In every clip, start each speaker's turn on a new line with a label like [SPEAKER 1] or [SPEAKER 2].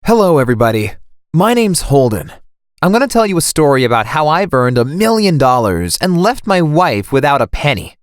[SPEAKER 1] Hello, everybody. My name's Holden. I'm going to tell you a story about how I've earned $1 million and left my wife without a penny.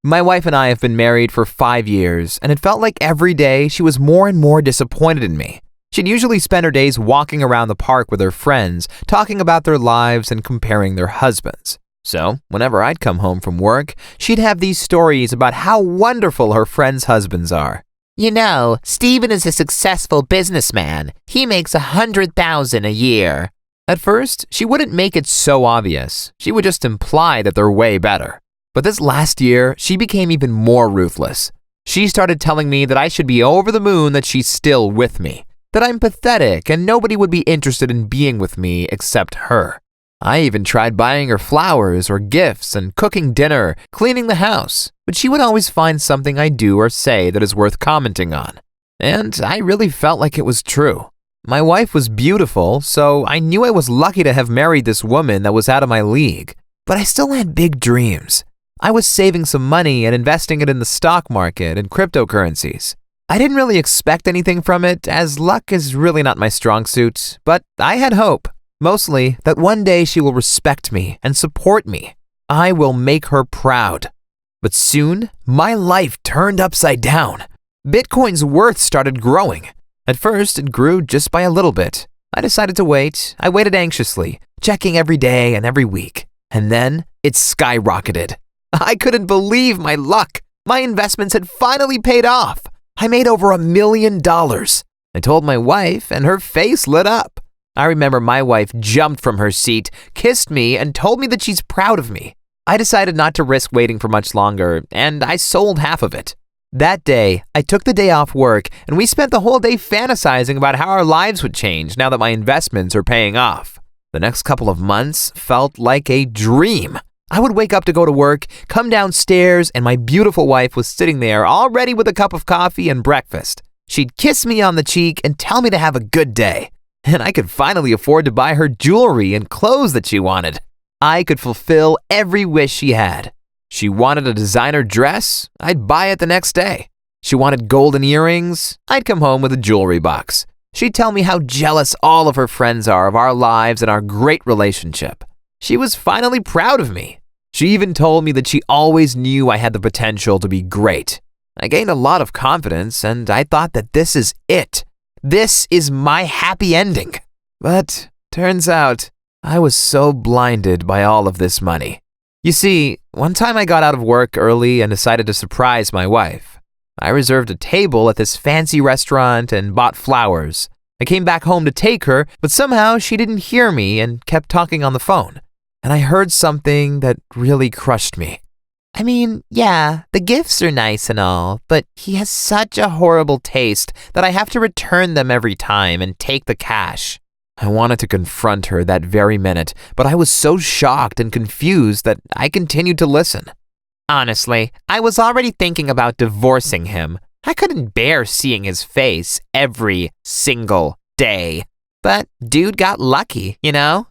[SPEAKER 1] My wife and I have been married for 5 years, and it felt like every day she was more and more disappointed in me. She'd usually spend her days walking around the park with her friends, talking about their lives and comparing their husbands. So, whenever I'd come home from work, she'd have these stories about how wonderful her friends' husbands are.
[SPEAKER 2] You know, Steven is a successful businessman. He makes $100,000 a year.
[SPEAKER 1] At first, she wouldn't make it so obvious. She would just imply that they're way better. But this last year, she became even more ruthless. She started telling me that I should be over the moon that she's still with me, that I'm pathetic and nobody would be interested in being with me except her. I even tried buying her flowers or gifts and cooking dinner, cleaning the house, but she would always find something I do or say that is worth commenting on. And I really felt like it was true. My wife was beautiful, so I knew I was lucky to have married this woman that was out of my league. But I still had big dreams. I was saving some money and investing it in the stock market and cryptocurrencies. I didn't really expect anything from it, as luck is really not my strong suit, but I had hope. Mostly that one day she will respect me and support me. I will make her proud. But soon, my life turned upside down. Bitcoin's worth started growing. At first, it grew just by a little bit. I decided to wait. I waited anxiously, checking every day and every week. And then, it skyrocketed. I couldn't believe my luck. My investments had finally paid off. I made over $1 million. I told my wife, and her face lit up. I remember my wife jumped from her seat, kissed me, and told me that she's proud of me. I decided not to risk waiting for much longer, and I sold half of it. That day, I took the day off work, and we spent the whole day fantasizing about how our lives would change now that my investments are paying off. The next couple of months felt like a dream. I would wake up to go to work, come downstairs, and my beautiful wife was sitting there all ready with a cup of coffee and breakfast. She'd kiss me on the cheek and tell me to have a good day. And I could finally afford to buy her jewelry and clothes that she wanted. I could fulfill every wish she had. She wanted a designer dress, I'd buy it the next day. She wanted golden earrings, I'd come home with a jewelry box. She'd tell me how jealous all of her friends are of our lives and our great relationship. She was finally proud of me. She even told me that she always knew I had the potential to be great. I gained a lot of confidence, and I thought that this is it. This is my happy ending. But turns out, I was so blinded by all of this money. You see, one time I got out of work early and decided to surprise my wife. I reserved a table at this fancy restaurant and bought flowers. I came back home to take her, but somehow she didn't hear me and kept talking on the phone. And I heard something that really crushed me.
[SPEAKER 2] I mean, yeah, the gifts are nice and all, but he has such a horrible taste that I have to return them every time and take the cash.
[SPEAKER 1] I wanted to confront her that very minute, but I was so shocked and confused that I continued to listen.
[SPEAKER 2] Honestly, I was already thinking about divorcing him. I couldn't bear seeing his face every single day. But dude got lucky, you know?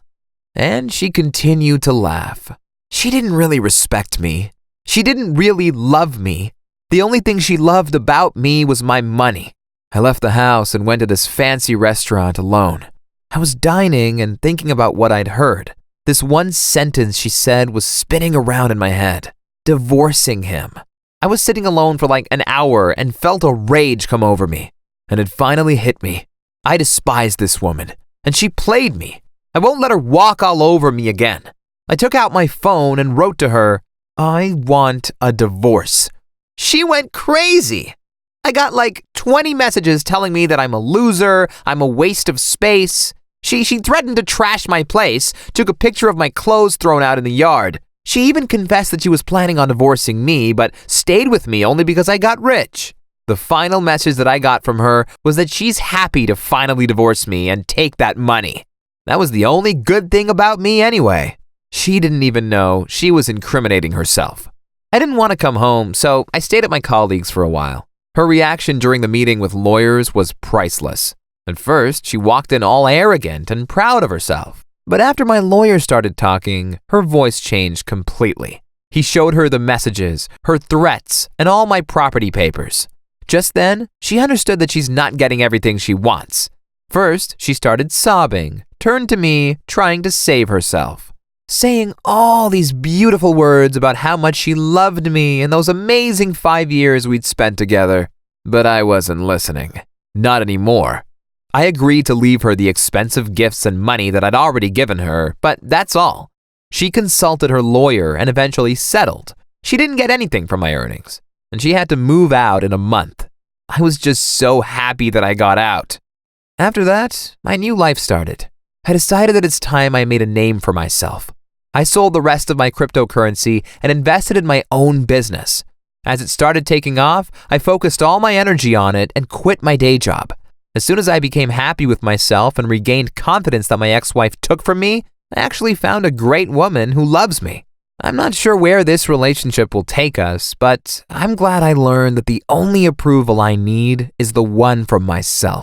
[SPEAKER 1] And she continued to laugh. She didn't really respect me. She didn't really love me. The only thing she loved about me was my money. I left the house and went to this fancy restaurant alone. I was dining and thinking about what I'd heard. This one sentence she said was spinning around in my head. Divorcing him. I was sitting alone for like an hour and felt a rage come over me. And it finally hit me. I despised this woman, and she played me. I won't let her walk all over me again. I took out my phone and wrote to her, "I want a divorce." She went crazy. I got like 20 messages telling me that I'm a loser, I'm a waste of space. She threatened to trash my place, took a picture of my clothes thrown out in the yard. She even confessed that she was planning on divorcing me, but stayed with me only because I got rich. The final message that I got from her was that she's happy to finally divorce me and take that money. That was the only good thing about me anyway. She didn't even know she was incriminating herself. I didn't want to come home, so I stayed at my colleague's for a while. Her reaction during the meeting with lawyers was priceless. At first, she walked in all arrogant and proud of herself. But after my lawyer started talking, her voice changed completely. He showed her the messages, her threats, and all my property papers. Just then, she understood that she's not getting everything she wants. First, she started sobbing, turned to me, trying to save herself, saying all these beautiful words about how much she loved me and those amazing 5 years we'd spent together. But I wasn't listening. Not anymore. I agreed to leave her the expensive gifts and money that I'd already given her, but that's all. She consulted her lawyer and eventually settled. She didn't get anything from my earnings, and she had to move out in a month. I was just so happy that I got out. After that, my new life started. I decided that it's time I made a name for myself. I sold the rest of my cryptocurrency and invested in my own business. As it started taking off, I focused all my energy on it and quit my day job. As soon as I became happy with myself and regained confidence that my ex-wife took from me, I actually found a great woman who loves me. I'm not sure where this relationship will take us, but I'm glad I learned that the only approval I need is the one from myself.